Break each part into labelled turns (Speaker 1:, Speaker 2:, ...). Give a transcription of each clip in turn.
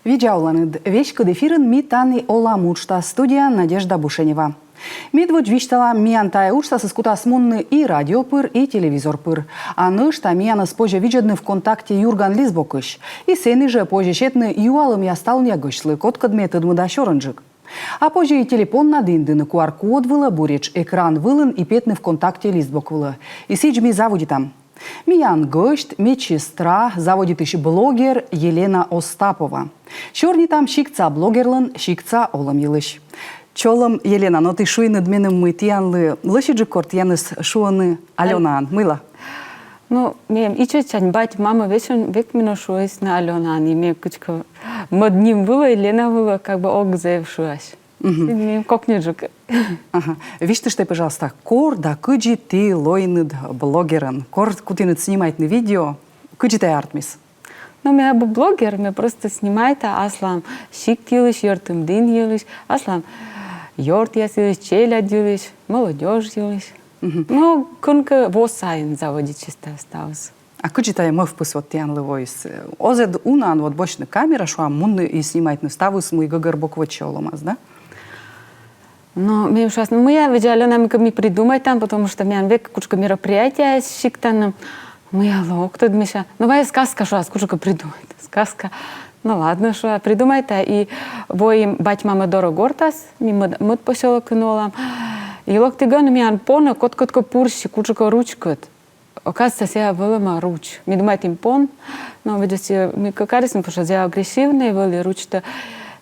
Speaker 1: Виджауланыд вешкыд эфирын ми тани олам учта студия Надежда Бушенева. Медводь виштала миантая учта сыскутас мунны и радиопыр, и телевизор пыр. А нышта миянас позже виджедны ВКонтакте Юрган Лизбокыш. И сены же позже щетны юалым ястал нягышлы, коткад метод мыда щорынжык. А позже и телефон надындыны QR-код выла, буреч экран вылын и петны ВКонтакте Лизбок выла. И сиджми заводи там. Миян гость, медсестра, заводит еще блогер Елена Остапова. Чорни там щикца блогерлын, щикца олам елыш. Чолом, Елена, но ты шуй над менем мы тианлы, лышиджи корт яныс шуаны Аленаан, мыла?
Speaker 2: Ну, мем иче чань бать, мама вешен век мино шуэс на Аленаан, и мем кучка модним было, Елена было, как бы огзев шуэс. Мем кокнеджик.
Speaker 1: Ага. Вишь ты, пожалуйста, кор да кыджи ты лойнед блогеран, кор кутинет снимает на видео, кыджи ты артмис?
Speaker 2: Ну, я бы блогер, я просто снимает, аслам щик делаешь, йортым дын делаешь, аслам йорт делаешь, челя делаешь, молодежь делаешь. Ну, конка восайн заводить чисто осталось.
Speaker 1: А кыджи ты мой впыс вот тианлы войс? Озед унан вот бочна камера, шуа мунны и снимает на ставу с мой гагар боква чоломаз, да?
Speaker 2: Ну, мне ужасно. Мы видели, мы придумать там, потому что мне век кучка мероприятия с щиктаном. Мы лог тут миша. Ну, моя сказка, что кучка придумать. Сказка. Ну, ладно, что придумать. И воим бать мама дорогортас, мы поселок кинулам. И лог ты гон, мне пона, котко пурщи, кучка ручкот. Оказывается, я была руч. Мы думаем, им пон. Но, видите, мы какарисим, потому что я агрессивный, были ручта.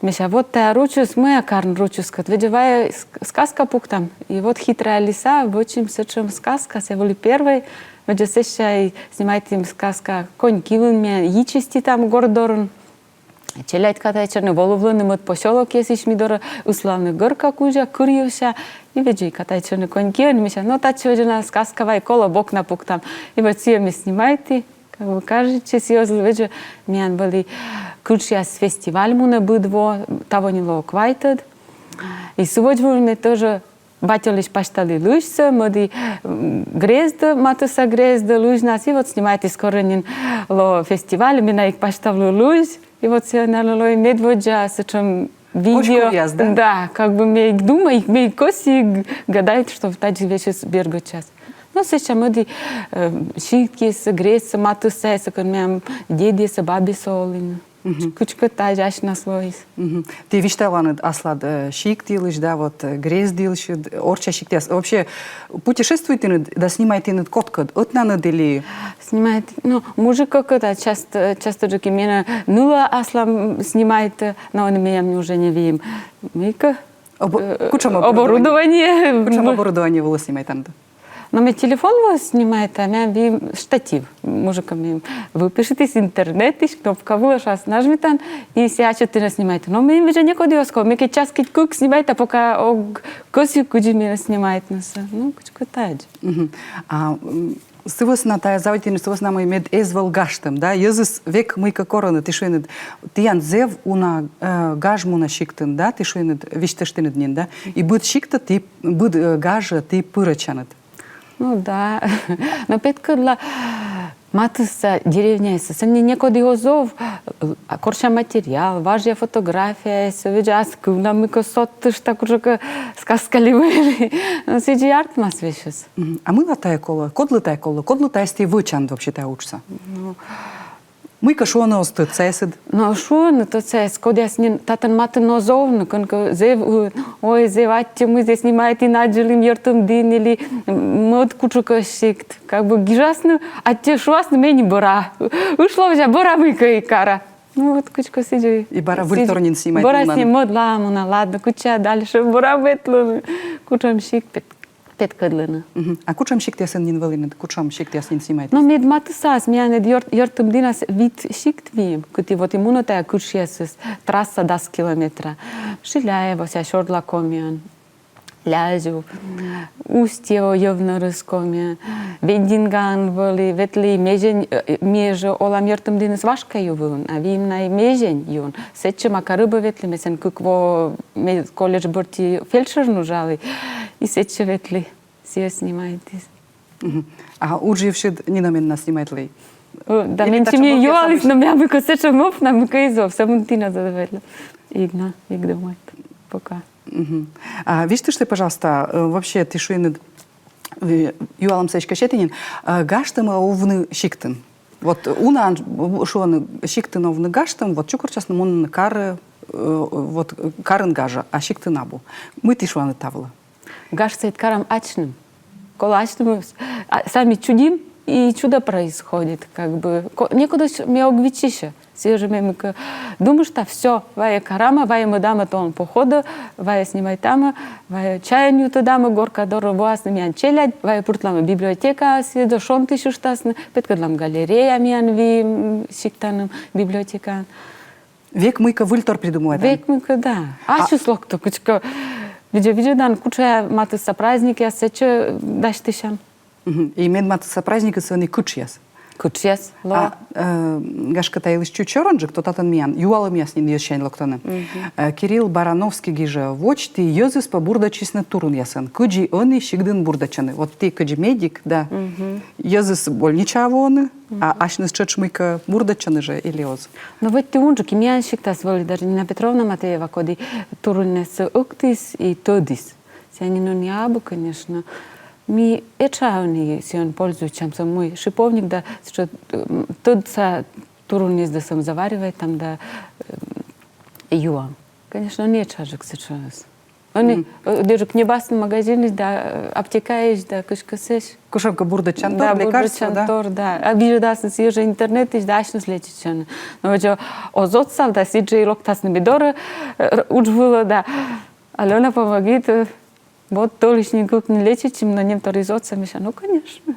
Speaker 2: Миша, вот та ручус, моя карн ручускат. Видевая сказка пуктам. И вот хитрая лиса, в очень сечем сказка. Se были первой. Виде сеща снимает им сказка. Конь кивын мне ичисти там гордорн. Челять катай черный воловлыны мот поселок есиш мидора. Уславный горка кужа, курьевша. И виде катай черный конь кивын. Миша, ну та чудина сказковая кола бок на пуктам. И вот все мне снимайте. Как вы кажете, серьезно, видите, меня были ключи с фестиваля, мы были того не лог вайтед. И сегодня мы тоже батились паштали лужцы, мы грезды, матуса грезды, луж нас, и вот снимаете скоро ло фестиваль, мы на их паштавлю луж, и вот все на лой медводжа, с чем видео. Да, как бы мы думаем, мы коси гадают, что в таджи вещи сбергу час. Ну, сейчас мы щитки с грецем, матуса, с кормям, деди, с баби солин. Кучка тажаш на слой.
Speaker 1: Ты вишталан аслад щик делаешь, да, вот грез делаешь, орча щик делаешь. Вообще путешествуете, да снимаете над коткод, от на надели?
Speaker 2: Снимает, ну, мужик как-то часто же меня нула аслам снимает, но он меня уже не видим. Мика. Оборудование.
Speaker 1: Кучам оборудование было снимать там.
Speaker 2: Но мне телефон снимает, а меня штатив. Мужикам выпишите с интернета, кнопка выложила, нажмите, и сейчас ты снимаете. Но мне уже некуда искать. Мне час кик снимает, а пока коси куди меня снимает. Ну, кучка тадж.
Speaker 1: А сывос на тая заводительный сывос на мой мед эзвал гаштем, да? Езус век мы как корона, ты шо инет, ты ян зев уна гажму на щиктен, да? Ты шо инет виштештен днин, да? И будет щикта, ты будет гажа, ты пырачанет.
Speaker 2: Ну да, но петкадла матуса деревня, мне некоды озов, корша материал, важная фотография, видишь, куда мы косотыш так уже сказкали были, но сиди арт мас вещес.
Speaker 1: А мы латая кола, кодлы тая сте вычан вообще та учится. Мы кашо на остыт цесид.
Speaker 2: Ну шо на то цес, когда я с ним татан матан нозовну, конка зев, ой зевайте, мы здесь снимаете наджелим йортом дин или мод кучука щикт, как бы гижасно, а те шуасно мне не бора, ушло уже бора мыка и кара. Ну вот кучка сиди.
Speaker 1: И бора выльторнин снимает.
Speaker 2: Бора с ним мод ламуна, ладно, куча дальше, бора ветлу, кучам щик петкадлена.
Speaker 1: А кучам щик тясен нин велин, кучам щик тясен снимает.
Speaker 2: Ну мед матусас, меня не йортом динас вид щик твим, кути вот именно тая кучесс трасса 10 километра. Шиляево ся шордла комиан. Лязю, устьево явно рыскомия, вединган воли, ветли межень, межу олам йортом динас вашка ювун, а вимна и межень юн. Сече макарыба ветли, месен кукво колледж борти фельдшер нужали, и сече ветли, все снимаете.
Speaker 1: А удживши не наменно снимает ли?
Speaker 2: Да,
Speaker 1: Или
Speaker 2: мен
Speaker 1: тача
Speaker 2: ми
Speaker 1: бог
Speaker 2: юалис,
Speaker 1: ясабиш?
Speaker 2: но мя ми косечам оп, на ми кайзов, само тина задаведля. Игна, игдамайт, пока.
Speaker 1: Мгм. Вижте, что, пожалуйста, вообще ты шуйны юалам сечка щетинин, гаштама овны щиктын. Вот уна шуаны щиктын овны гаштам, вот чукурчасно мон кары, вот карын гажа, а щиктын абу. Мы ты шуаны тавла.
Speaker 2: Гаш сейт карам ачным. Кола ачным, сами чудим, и чудо происходит, как бы. Некуда мне огвичище. Сижу мы думаю, что все, вая карама, вая мы дама то он походу, вая снимай там, вая чаянью то дама, горка дору властно мян челядь, вая пуртлама библиотека, сидо шон тысячу штасны, петкадлам галерея мян ви сиктаным библиотека.
Speaker 1: Век мыка выльтор придумывает.
Speaker 2: Век мы да. А числок то кучка. Видео дан куча матыса праздники, а сече дашь тысячам.
Speaker 1: И мен матыса праздника söni кучьяс.
Speaker 2: Кучес, ло.
Speaker 1: Гашка таилыш чучоранжик, то татан миян, юалым яснин ящайн локтаны. Кирилл Барановский гиже, воч ты йозис по бурдачисны турун ясын. Куджи они щигдын бурдачаны. Вот ты куджи медик, да. Йозис больнича воны, а ашныс чечмыка бурдачаны же или оз.
Speaker 2: Но вот ты унжик, и меня щиктас воли, даже Нина Петровна Матеева, коди турунес уктис и тодис. Сянину не абу, конечно. Ми ечауни си он пользуючам съм мой шиповник, да, що тут са турунис да съм заваривай, там да юам. Конечно, не чажик сейчас. Они держу к небасным магазине, да, аптекаешь, да, кышкасеш.
Speaker 1: Кушавка бурдачан
Speaker 2: Да,
Speaker 1: тор, лекарство, да?
Speaker 2: бурдачан тор, да. А вижу, да, с ее же интернет, и дашнус лечичан. Но вот же озот сал, да, сиджи и локтас на бедора, учвыла, да. Алена помогит. Вот то лишний год не лечить, но не вторизоться, Миша. Ну, конечно.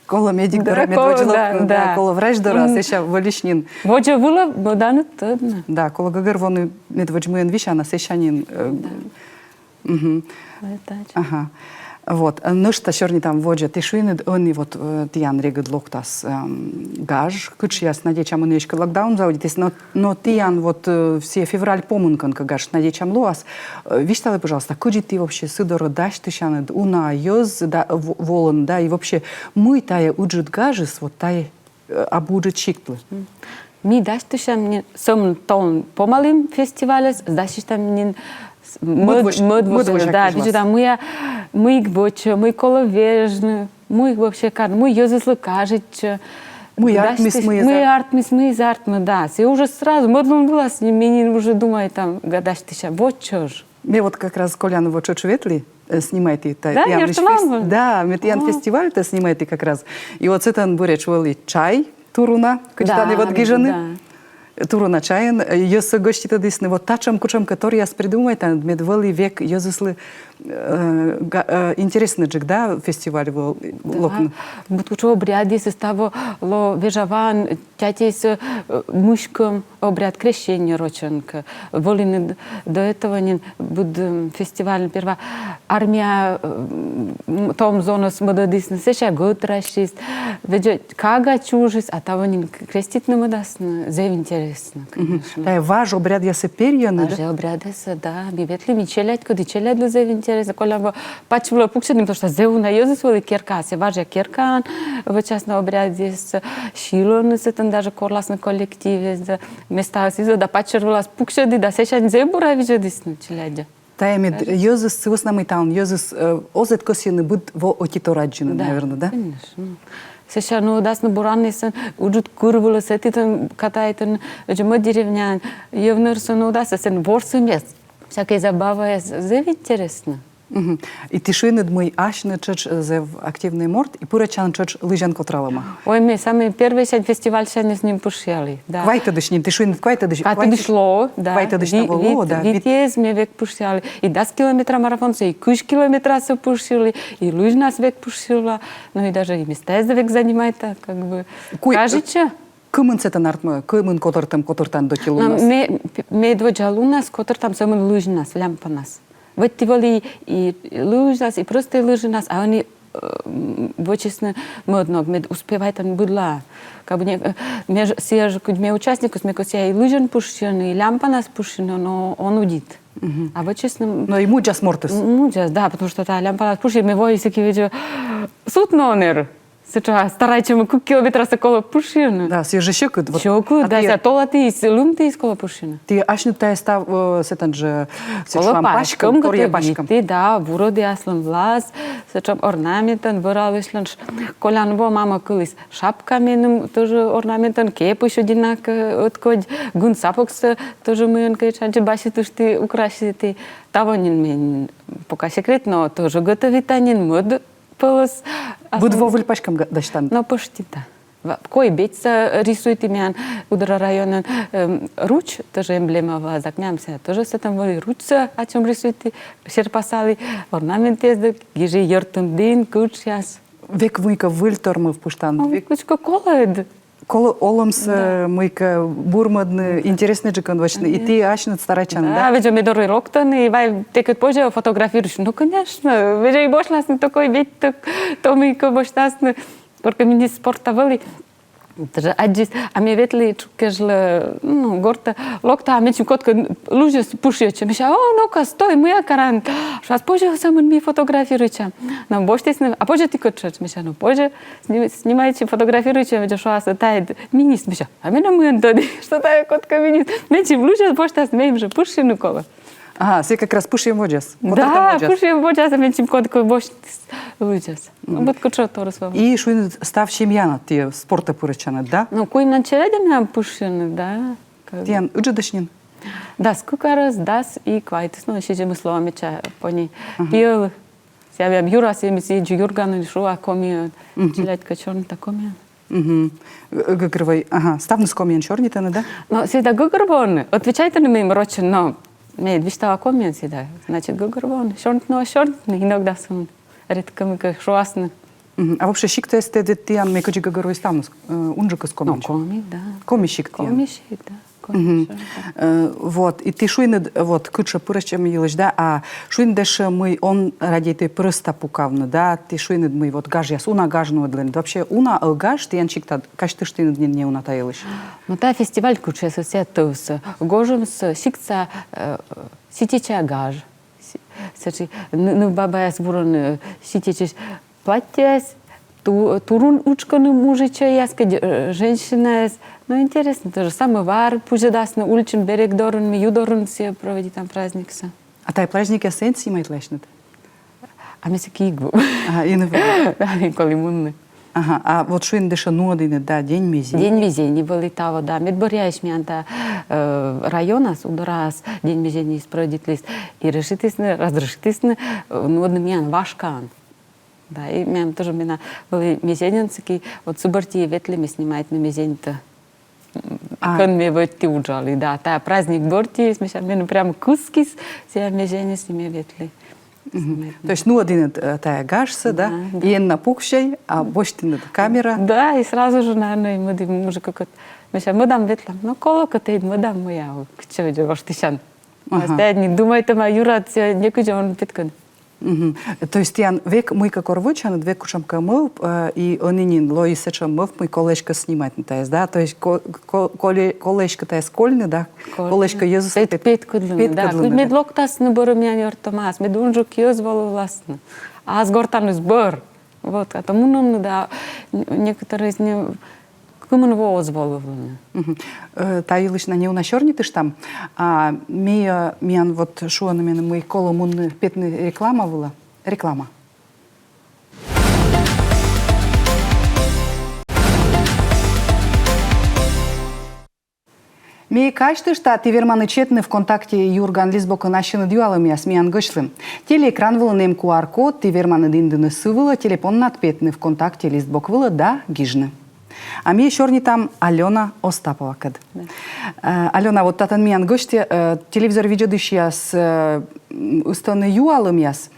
Speaker 1: Кола медик
Speaker 2: Да,
Speaker 1: дора,
Speaker 2: кола,
Speaker 1: медводжелок,
Speaker 2: да.
Speaker 1: кола врач дора, сеща волишнин.
Speaker 2: Вот же было, бодано трудно.
Speaker 1: Да, кола гагар воны медводжмуен вишана, сещанин. Ага. Вот. Ну что, черный там воджа, ты шуины, они вот тиян регад локтас гаж, кыч яс, надечам он еще локдаун заудитесь, но тиян вот все февраль помынкан гаж, надечам луас. Вишталы, пожалуйста, кыджи ты вообще сыдоро дашь ты шанед, уна йоз, да, волон, да, и вообще мы тая уджит гажис, вот тая обуджит чиктлы.
Speaker 2: Ми дашь ты шам, сом тон помалим фестивалес, дашь там не да, видишь, да, мы бочо, мы коловежны, мы вообще кар, мы ёзыслы кажется,
Speaker 1: мы артмис,
Speaker 2: мы из артма, да, все уже сразу, модлун была с ним, меня уже думаю там, гадаш ты ща, вот чё ж.
Speaker 1: Мне вот как раз Коляна вот чочветли снимает и
Speaker 2: да, я что мама.
Speaker 1: Да, метьян фестиваль то снимает и как раз. И вот это он буря чули чай туруна, кучтаны вот гижаны. Туруна чайен, ёсы гости тадысны, вот тачам кучам, которые я придумаю, там медвелый век, ёзыслы интересный джик, да, фестиваль в локн.
Speaker 2: Вот учо обряд есть того ло вежаван, тяти с мышком обряд крещения роченка. Волин до этого не буд фестиваль перва армия том зона с мододисны, сеша год расчист, ведь кага чужис, а того не крестит на модасна, зев интересно, конечно.
Speaker 1: Да, ваш обряд я сеперьяны, да?
Speaker 2: Ваш обряд есть, да, ми ветли ми челядь, коди челядь для зев интересно, коля пач было пукшеним, то что зев на ёзис воли керка, се важа керкан, в частном обряде есть шилон, се там даже корласный коллектив, места сизо, да пачервала пукшеди, да сеша не зев бура вижедисну челядя.
Speaker 1: Таймед ёзыс сывоснамый таун, ёзыс озет косины буд во окитораджины, наверное, да?
Speaker 2: Конечно. Сеша, ну, да, на буранный сын, уджут курвула, сетитан, катайтан, мы деревня, евнерсон, ну, да, сен ворсу мест. Всякие забавы, зев интересно.
Speaker 1: И ты шуйнед мой ашны чеч зев активный морд, и пурачан чеч лыжан котралама.
Speaker 2: Ой, мы самый первый фестиваль сегодня с ним пушили. Да.
Speaker 1: Квайта дышнин, ты шуйнед квайта дышнин.
Speaker 2: Квайта дышло, да.
Speaker 1: Квайта дышнало, да.
Speaker 2: Витез мы век пушили, и 10 километров марафонцы, и 6 километров се пушили, и лыж нас век пушила, ну и даже и места век занимает, как бы. Кажется?
Speaker 1: Кымын сетен артмы, кымын котортан до килунас.
Speaker 2: Me дводжал у нас, котор там самый лыж нас, лямпа нас. Вот ты воли и лыж нас, и просто лыжи нас, а они вочесно модно, мы успеваем там быдла. Как бы мне сижу, мне участников, мне кося и лыжен пушен, и лямпа нас пушена, но он удит. А вот честно...
Speaker 1: Но и муджас мортес.
Speaker 2: Муджас, да, потому что та лямпа нас пушена, мы воли всякие видео, суд номер. Сейчас стараемся кук километра около Пушина.
Speaker 1: Да, свежий щекот.
Speaker 2: Щеку, да, за толати лумти из около Пушина.
Speaker 1: Ти ашну та став сетан же
Speaker 2: Коло пашком,
Speaker 1: кория пашком.
Speaker 2: ты, да, буроди яслен влас, сечем орнаментен, выралышлен, колянво мама кылыс шапками, тоже орнаментен, кеп еще одинак, откодь, гун сапокс, тоже мы, он, конечно, бачит, что ты украсите, того не пока секрет, но тоже готовит анин мод.
Speaker 1: Будвовель пашком даштан.
Speaker 2: Ну, почти, да. Кой бейца рисует имян удара района руч, тоже эмблема влазак, мямся, тоже с этим воли ручца, о чем рисуете, серпасали, орнамент ездок, гижи йортун дин, кучяс.
Speaker 1: Век вуйка выльтор в пуштан.
Speaker 2: Векучка колед.
Speaker 1: Коло оломс мыйка бурмадны, интересный же конвочный. И ты ашну старачан, да?
Speaker 2: Да, ведь мы дорой роктон, и вай текет позже фотографируешь. Ну, конечно, ведь и бошласный такой, ведь то мыйка бошласный, porque мне спортовали. Даже аджис, а мне ветли чукежле, ну, горта, локта, а мне чем котка лужа пушеча. Мне о, ну-ка, стой, моя каран. Сейчас позже сам мне фотографируйте. Нам больше сны, а позже ты котчешь. Мне ну позже снимайте, фотографируйте, ведь что тает минис. Мне а мне мы антоди, что тает котка минис. Мне чем лужа больше смеем же пушину кола.
Speaker 1: Ага, все как раз пушим воджас.
Speaker 2: Да, пушим воджас, а мне чем котка больше лужас. Вот котчо то расвам.
Speaker 1: И шуин став чемьяна, ти спорта пурачана, да?
Speaker 2: Ну, кой на череде меня пушины, да.
Speaker 1: Тиан, уджадашнин?
Speaker 2: Да, скукарас, дас и квайтес. Ну, еще мы словами ча пони. Пил, я юрас, я мисли Юрган или шуа коми, челядь качорн такоми.
Speaker 1: Гагрвай, ага, став скомьян чорнитана, да?
Speaker 2: Ну, всегда гугрбон. Отвечайте на моим рочен, но мне движтава комьян всегда. Значит, гугрбон. Шорт, но шорт, иногда сон. Редко мы как шуасны.
Speaker 1: А вообще щик то есть ты тиан мекочи гагрвай ставнус, унжика скомьян.
Speaker 2: Ну, коми, да.
Speaker 1: Коми щик тиан.
Speaker 2: Коми щик, да.
Speaker 1: Вот, и ты шуин, вот, куча пурачем елыш, да, а шуин дэш мы, он ради ты просто пукавну, да, ты шуин мы, вот, гаж яс, уна гажну длен. Вообще, уна гаж, ты янчик та, каш ты штын не уна та елыш.
Speaker 2: Ну, та фестиваль куча сосетус, гожем с щикца ситича гаж. Сечи, ну, баба яс бурон ситича платьяс, турун учкану мужича яска, женщина яс. Ну, интересно тоже. Самовар, пужедас на уличен берег дорун, юдорун все проводит там праздник.
Speaker 1: А тай праздник я сенс имеет лешнет?
Speaker 2: А мы се кигву.
Speaker 1: Ага, и например.
Speaker 2: Коли мунны.
Speaker 1: Ага, а вот шуин дэша нуадыны, да, день мезень.
Speaker 2: День мезени были того, да. Медборяешь мянта районас, удорас, день мезени проводит и решитисны, разрешитисны, нуадны мян вашкан. Да, и мян тоже меня были мезенинцы, вот субартии ветли мы снимает на мезень-то. Când mi-e văti ujali, da, ta праздник борти, смешал меня прямо кускис, все межение с ними ветли.
Speaker 1: То есть, ну, один тая гашса, да, и на пукшей, а больше камера.
Speaker 2: Да, и сразу же, наверное, мы дим уже как смешал, мы дам ветлам, ну, колока ты, мы дам моя, что видишь, ваш тысян. А не думайте, моя Юра, некуда же он питкан.
Speaker 1: То есть, ян век мой как орвочан, век кучамка мов, и онинин лои сечам мов, мой колечко снимать на тайс, да, то есть колечко тайс кольны, да, колечко Иисус.
Speaker 2: Пет кудлины, да. Мед локтас не бору меня не Томас, мед унжук Иисволу властно, а с гортану сбор, вот, а тому нам, да, некоторые из них куман возволованы.
Speaker 1: Та илыш на неу на черни ты ж там, а миян вот шуана мен мы коло мун петны реклама была, реклама. Ми качты штат и верманы четны в контакте Юрган Лизбока нашины дюалами асмиян гышлым. Телеэкран вылы нем QR-код, ты верманы диндыны сывыла, телефон надпетны в контакте Лизбок вылы да гижны. А ми еще не там Алена Остапова кад. Алена, вот татан миян гости, телевизор видеодышья с устаны юалым яс.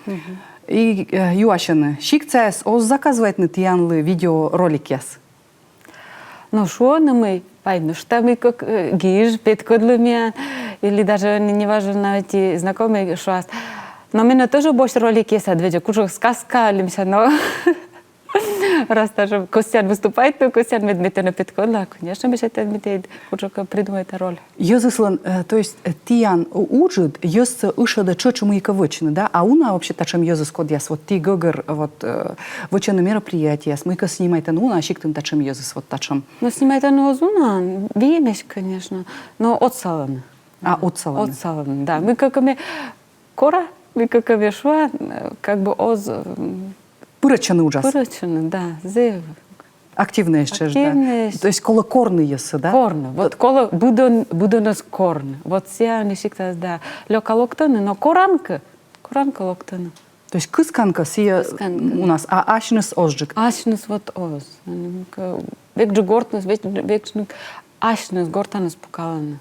Speaker 1: И юашины. Шикцаяс оз заказывает на тиянлы видеоролик яс.
Speaker 2: Ну шо на мы, пайну, что мы как гиж, петкодлумя, или даже не важно на эти знакомые шуас. Но меня тоже больше ролики есть, отвечу, кучу сказка, лимся, но Раз даже Костян выступает, то Костян медмете на підходила. Конечно, ми ще те медмете, кучка придумаєте роль.
Speaker 1: Йозыслан, то есть тиян учит, йозы ышада чочему и кавычны, да? А уна вообще тачем йозы скодяс, вот ти гогер, вот вычены мероприятия, смыка снимает, ну, а щиктын тачем йозыс, вот тачем.
Speaker 2: Ну, снимает оно озуна, вимеш, конечно, но от салона.
Speaker 1: А, от салона.
Speaker 2: От салона, да. Мы как мы кора, мы как вешва, как бы оз...
Speaker 1: Пырачаны ужас.
Speaker 2: Пырочины, да, зев.
Speaker 1: Активная еще,
Speaker 2: Активная.
Speaker 1: да? То есть коло корны йосы, да?
Speaker 2: Корн. Вот коло будонос корн. Вот ся не шикта, да. Лёка локтаны, но коранка локтаны.
Speaker 1: То есть кысканка сия
Speaker 2: Кысканка.
Speaker 1: у нас, а ашныс озжик.
Speaker 2: Ашнус вот оз. Век же гортнус, век ашнус гортанус покаланы.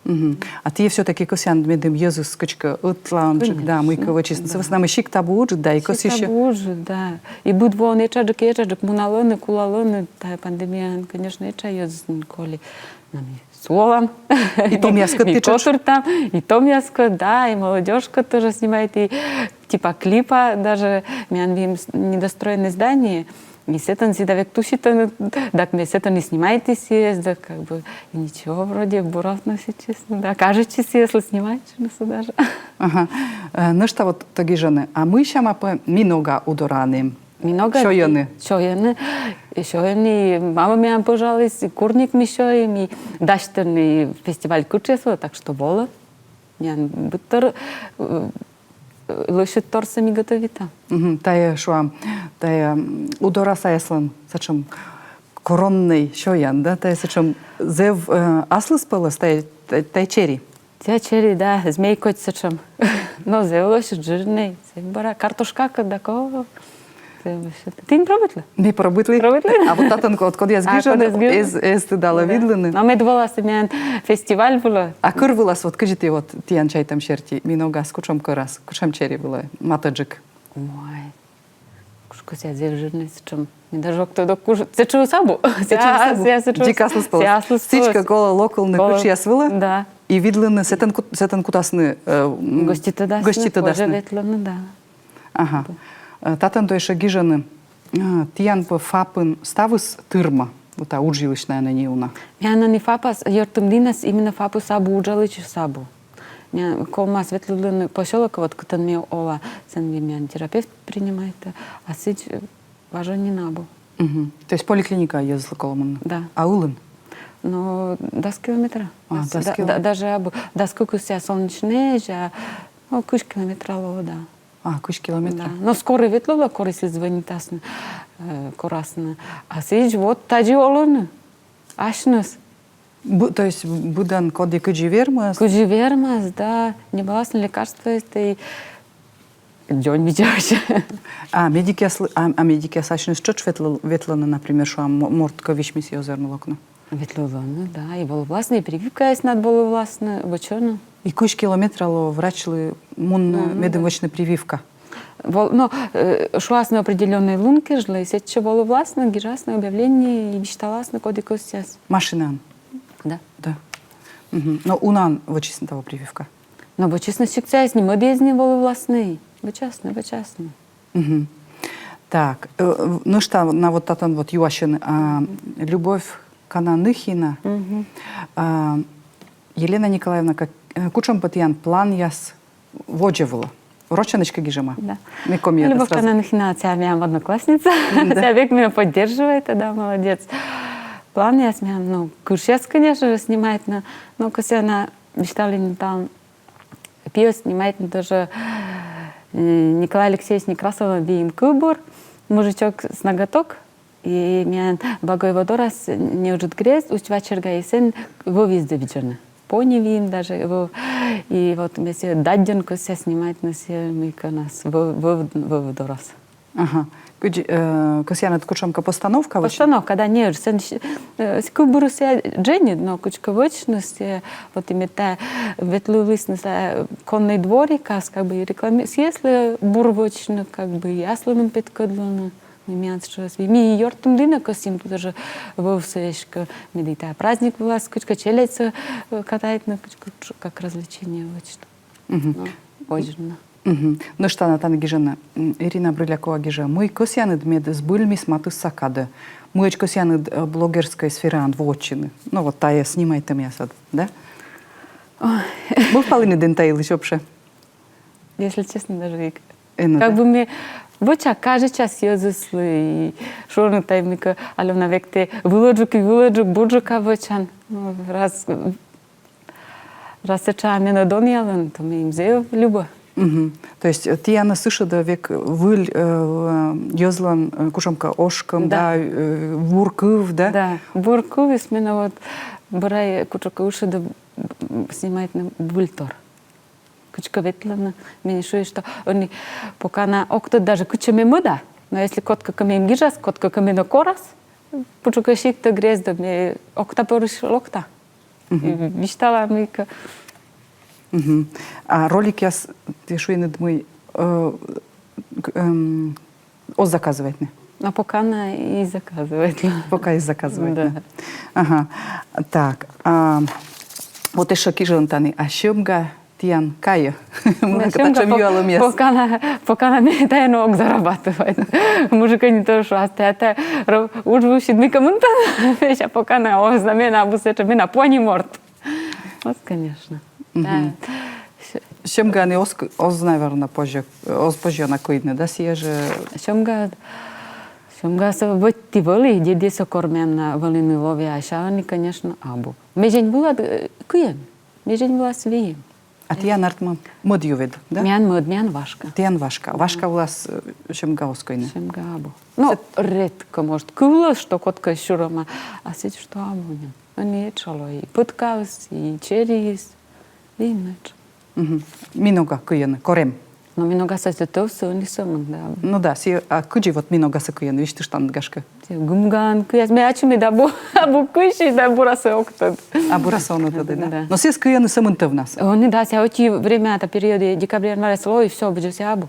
Speaker 1: Мгм. А ты все-таки косян медем йозы скачка утланчик, да, мы кавычисны. С нами щик табу уджит, да, и кос еще.
Speaker 2: Боже, да. И будь вон, и чаджик, муналоны, кулалоны, та пандемия, конечно, и чайоз коли. Нами солом.
Speaker 1: И то мяско ты чаш?
Speaker 2: там, и то мяско, да, и молодежка тоже снимает, и типа клипа даже, мян вим недостроенное здание. И сетан си да век тушите, так мне сетан не снимайте си, да как бы и ничего вроде буравно си честно, да, кажется си, если снимаете, ну даже.
Speaker 1: Ага. Ну что вот таги жены, а мы ща мапы минога удораны.
Speaker 2: Много.
Speaker 1: Шояны.
Speaker 2: Шояны. Мама меня пожалуйс, и курник ми шоем, и дачный фестиваль кучество, так что вола. Я бытор лучше торсами готовита.
Speaker 1: Тая шуа, тая удора саяслан, сачем коронный шоян, да, тая сачем зев аслыс пылыс, тай чери.
Speaker 2: Тя чери, да, змей коть сачем. Но зевлось жирный, бара картошка кадакова. Ти не пробувала?
Speaker 1: Не пробитли. А вот татанко, откуда я сгижена, ты дала видлены.
Speaker 2: А мы двола меня фестиваль было.
Speaker 1: А кыр вылас, вот кажете, вот тиян чай там черти, минога, скучам кырас, кучам чери было, матаджик.
Speaker 2: Ой, кушку ся зев жирный сачем. Не даже кто до кушать. Це чую сабу.
Speaker 1: Дикаслы спала. Стичка кола локалны кучи я свыла.
Speaker 2: Да.
Speaker 1: И видлены сетен кутасны.
Speaker 2: Гостите дасны.
Speaker 1: Гостите дасны.
Speaker 2: Ветланы, да.
Speaker 1: Ага. Татан той шагижаны. Тиян по фапын ставыс тырма. Вот а уджилышная на неуна.
Speaker 2: Мяна не фапас, йортым линас именно фапу сабу уджалычу сабу. Меня колма светлый поселок, вот кто мне ола, сен меня терапевт принимает, а сыть важно не набу.
Speaker 1: То есть поликлиника ездила коломан.
Speaker 2: Да.
Speaker 1: А улын?
Speaker 2: Ну, до километра. Даже до сколько ся солнечные, ну, куш километра лова, да.
Speaker 1: А, куш километра.
Speaker 2: Да. Но скоро ветлова, скоро если звонит асно, корасна. А сыть вот таджи олуны, ашнус.
Speaker 1: То есть будан коди кудживермас?
Speaker 2: Кудживермас, да, не баласны лекарства, это и дёнь видящий.
Speaker 1: А медики асачны чоч ветланы, например, что мортка вишмис озерно окна.
Speaker 2: Ветлованы, да, и воловластные, и прививка есть над воловластной, вочерно.
Speaker 1: И куш километра врачли мун медовочная прививка.
Speaker 2: Но шуасны определенные лунки жила, и сетче воловластно, гижасное объявление, и вичталасны кодикус сейчас.
Speaker 1: Машинан.
Speaker 2: Да.
Speaker 1: Да. Но унан вычислен того прививка.
Speaker 2: Но вычислен секция с ним, объездни воловластные. Вычастно.
Speaker 1: Так, ну что, на вот татан вот юашин, Любовь Кананыхина, Елена Николаевна, кучам патиян план яс воджевала. Рочаночка гижема.
Speaker 2: Да.
Speaker 1: Любовь
Speaker 2: Кананыхина, тебя моя одноклассница, тебя век меня поддерживает, да, молодец. План яс меня, ну, курсец, конечно же, снимает, но когда она мечтала не там, пио снимает даже Николай Алексеевич Некрасова Виим Кубур, мужичок с ноготок, и меня багой водорас не ужит грез, устьва черга и сын его везде виджены. Пони вим даже его, и вот мы все даденку все снимает на все мика нас в водорас.
Speaker 1: Ага. Косяна, это кучамка постановка?
Speaker 2: Постановка, да, не, сын Кубуру все дженит, но кучка вочности, вот именно ветлувисный конный дворик, как бы рекламе, если бурвочно, как бы ясланым подкадлано. Ми йортом дина косим, тут даже вовсешка медита. Праздник у вас, кучка челядца катает на кучку, как развлечение очень. Очень.
Speaker 1: No šta na tan gijana Irina Bryljakova gija. Мой косяны med сбыльми сматы сакады. Мой косяны блогерской сферы анвочины. Ну вот тая снимает меня сад, да? Мы впали дентаил еще вообще.
Speaker 2: Если честно, даже век.
Speaker 1: Как
Speaker 2: Как бы мне воча каждый час езыслы и шорны таймика, але навек те выложу буджука вочан. Ну, раз сеча меня доньялен, то мы им зею любо.
Speaker 1: То есть ты она слышала да век выль ёзлан кушамка ошкам, да, бурков, да?
Speaker 2: Да, бурков из меня вот брай кучка уши да снимает на бультор. Кучка ветлана, мне шует, что они пока на окто даже куча мемуда, но если котка камень гижас, котка камень на корас, почука шик-то грез да мне окта порыш локта. Мечтала мика.
Speaker 1: А ролик я ты шо и над мой оз заказывает не?
Speaker 2: А пока она и заказывает.
Speaker 1: Пока и заказывает.
Speaker 2: Да.
Speaker 1: Не? Ага. Так. Вот еще кижантаны. А щемга тиян кая.
Speaker 2: Пока она мне дай ног зарабатывает. Мужика не то, что это уж вышит ми кому-то, а пока она ознамена обусеча меня пони морт. Вот, конечно.
Speaker 1: Щемга не оз, наверное, позже, оз позже на койдне, да, сиеже...
Speaker 2: Щемга са быть ти воли, деди са кормян на волины лови, а шавани, конечно, абу. Межень была куем, межень была свием.
Speaker 1: А тиян артма модювед, да?
Speaker 2: Мян мод, мян вашка.
Speaker 1: Тиян вашка. Вашка у вас щемга оскойне.
Speaker 2: Щемга абу. Ну, редко, может, кула, что котка щурама, а сеть, что абу не. Они чало и пыткаус, и черис, и иначе.
Speaker 1: Минога куен, корем.
Speaker 2: Но много сати то все не самым, да.
Speaker 1: Ну да, а куджи вот минога са куен, виж ты штан гашка.
Speaker 2: Гумган, куяс, ме ачуми да абу куиши да бураса октод.
Speaker 1: А бурасона тогда, да?
Speaker 2: Да.
Speaker 1: Но все куены самынты в нас.
Speaker 2: Они да, ся оти время, это периоды декабря-января сло, и все, будет все абу.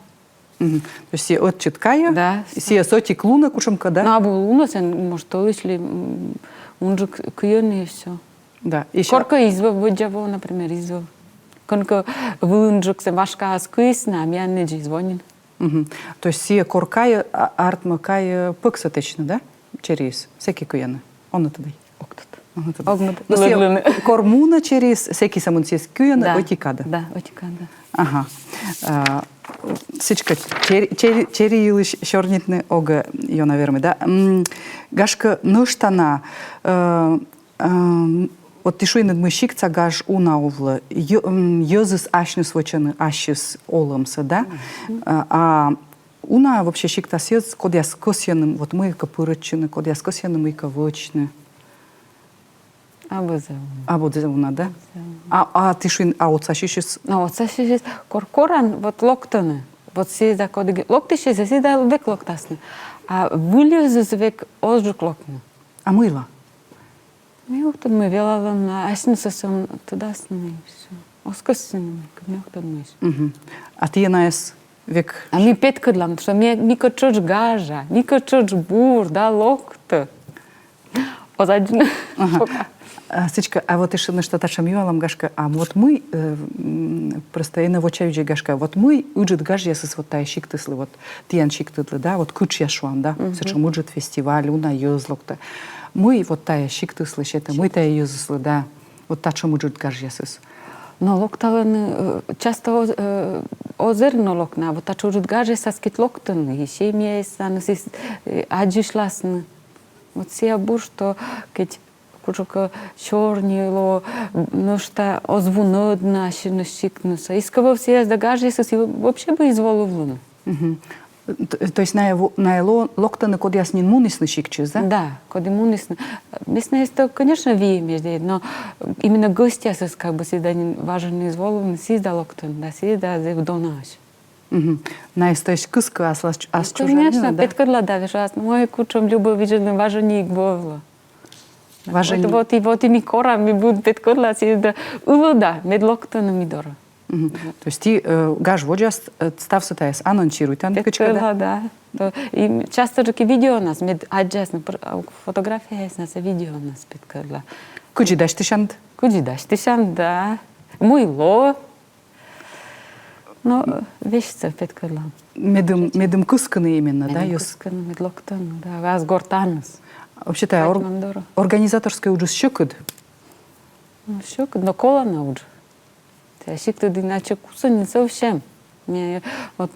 Speaker 1: То есть все от читкая,
Speaker 2: Да.
Speaker 1: все соти клуна кушамка, да?
Speaker 2: Ну, абу луна, может, то если он же куены и все.
Speaker 1: Да. Еще...
Speaker 2: Корка изва выджаво, например, изва. Конка вынжик се вашка сквисна, а меня не звонит.
Speaker 1: То есть все коркая, артмакая пыксатечно, да? Через всякие куены. Он это дай.
Speaker 2: Огнут.
Speaker 1: Но все кормуна через всякие самунсис куены, отикада.
Speaker 2: Да, отикада.
Speaker 1: Ага. Сичка чери шорнитны ога, я, наверное, да? Гашка нуштана, вот ты шо и над мышик цагаш унаувла, ёзыс ашнус вочаны ашис олымсы, да? А уна вообще шикта сез, код я скосяным, вот мыйка пырычыны, код я скосяным мыйка вочны.
Speaker 2: Абу
Speaker 1: зауна, да? А ты шо, а вот сашишис?
Speaker 2: А вот сашишис, коркоран, вот локтаны. Вот сизда коды, локтиши засида век локтасны. А вылезус век озжук локны.
Speaker 1: А мыло?
Speaker 2: Ну, вот мы велалам на аснусасом туда сны все. Оскосны, как мы.
Speaker 1: А ты наес век?
Speaker 2: А ми петкадлам, что ми кочоч гажа, ми кочоч бур, да локты. Озадина.
Speaker 1: Сычка, а вот еще на что-то шамьюалам гашка, а вот мы просто и на вочаюджи гашка, вот мы уджит гаж ясыс вот тай шиктыслы, вот тиян шиктытлы, да, вот куч яшуан, да, сычка уджит фестиваль, уна ёзлокта. Мы вот тая шиктыслы, щета, мы тая ёзыслы, да, вот та чому уджит гаж ясыс.
Speaker 2: Но локталын часто озерно локна, вот та чужит гаж ясас кит локтын, и семья ясан, аджишласны. Вот сия бур, что кит кучка чернило, ну что озвунод наши насикнуса. Иского все сдагажи, вообще бы изволил.
Speaker 1: То есть на локтаны код яснин мунис насикчиз, да?
Speaker 2: Да, код мунис. Местно есть, конечно, виемежде, но именно гостя как бы всегда важен изволил, сизда локтан, да, сизда зевдонаш.
Speaker 1: На есть кыска, а с чужанина,
Speaker 2: конечно,
Speaker 1: да?
Speaker 2: петкарла давишь, а мой кучом любовь видел, важен их было. Вот и ми кора ми буд петкорла сизда увода мед локтаном дора.
Speaker 1: То есть ты гаш воджас стався таес анончируй там
Speaker 2: петкорла, да. И часто же видео нас мед аджас фотография есть нас видео нас петкорла.
Speaker 1: Куджи даш тишанд?
Speaker 2: Куджи даш тишанд, да. Мой ло. Но вещи опять кырлам.
Speaker 1: Медым кысканы именно, да?
Speaker 2: Кысканы, медлоктаны, да, газ гортаныс.
Speaker 1: Вообще-то
Speaker 2: Мандора.
Speaker 1: организаторская уже щекот.
Speaker 2: Ну, все, но колона уже. Я щик-то иначе кусани совсем. Мне вот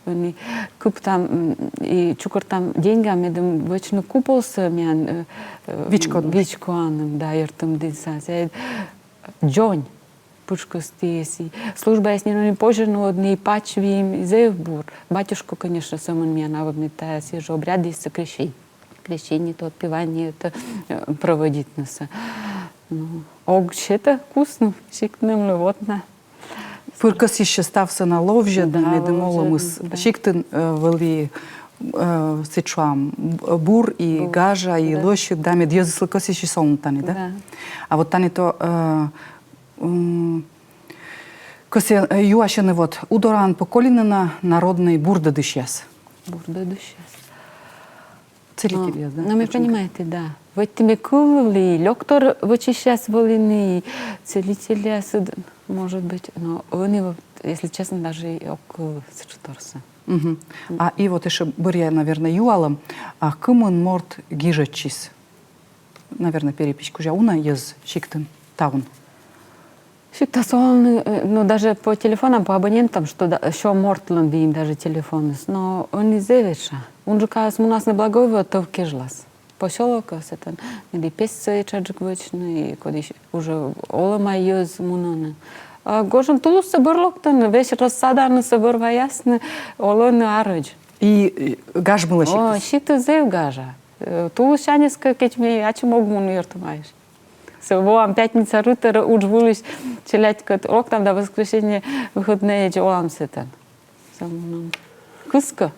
Speaker 2: они куп там и чукор там деньгами, медым вечно купался, мне вичкоаным, да, ертым дисать. Джонь. Пушка стеси. Служба есть не пожирнодный, пачвим, зевбур. Батюшку, конечно, сам он меня навыгнетает, съезжу обряды с крещей. Крещение, то отпевание, это проводить нас. Ну, огчета вкусно, шикным, вот на.
Speaker 1: Пыркас еще стався на ловже, да, медымолом
Speaker 2: да.
Speaker 1: шиктын вели сечуам бур и гажа и
Speaker 2: да.
Speaker 1: лощит, да, мед езыслы кос еще солнтани, да?
Speaker 2: Да.
Speaker 1: А вот тани то косе юашены вот удоран поколинена народный бурда дышес.
Speaker 2: Бурда душа.
Speaker 1: Целитель, да?
Speaker 2: Ну, вы понимаете, да. Вот тебе кували, лектор вот сейчас волины, целители, может быть, но они, если честно, даже и около сочетарса.
Speaker 1: Угу. А и вот еще буря, наверное, юалом, а кымын морт гижачис. Наверное, перепечку жауна ез шиктын таун.
Speaker 2: Всегда солны, ну, даже по телефонам, по абонентам, что еще мортланд им даже телефоны, но он не зевеша. Он же, кажется, у нас на благове, то в кежлас. Поселок, это не песцы чаджик вечный, когда уже олама ез муноны. А гожен тулус соборлоктан, весь рассадарный собор ясно, олоны арыч.
Speaker 1: И гаж было
Speaker 2: О,
Speaker 1: шиктыс.
Speaker 2: щиты зев гажа. Тулус шанеска, кетьме, а чем могу муну ертумаешь? Вам пятница рутера уджвулись челять кот рок там до воскресенья выходные джолам сетан. Куска.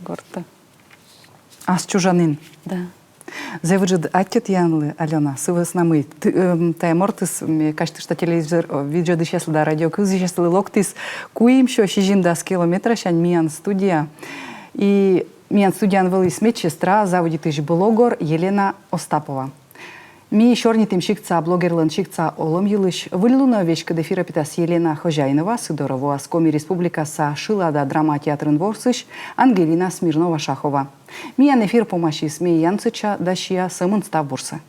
Speaker 2: Горта.
Speaker 1: А с чужанин.
Speaker 2: Да.
Speaker 1: Зевыджид аттет янлы, Алена, сывыс намы. Тая мортыс, кажется, что телевизор, видео дышес да радио, кыз дышес локтис, куим шо шижин да с километра, шань миян студия. И миян студиян вылыс медсестра, заводитыш блогер Елена Остапова. Ми шорнитим шикца блогерлан шикца олом юлыш выльлуна вечка дефира питас Елена Хожайнова, Сидорова, Скоми Республика са Шилада драма театрын ворсыш, Ангелина Смирнова-Шахова. Миян эфир помощи СМИ Янцыча дашия сымын став бурсы.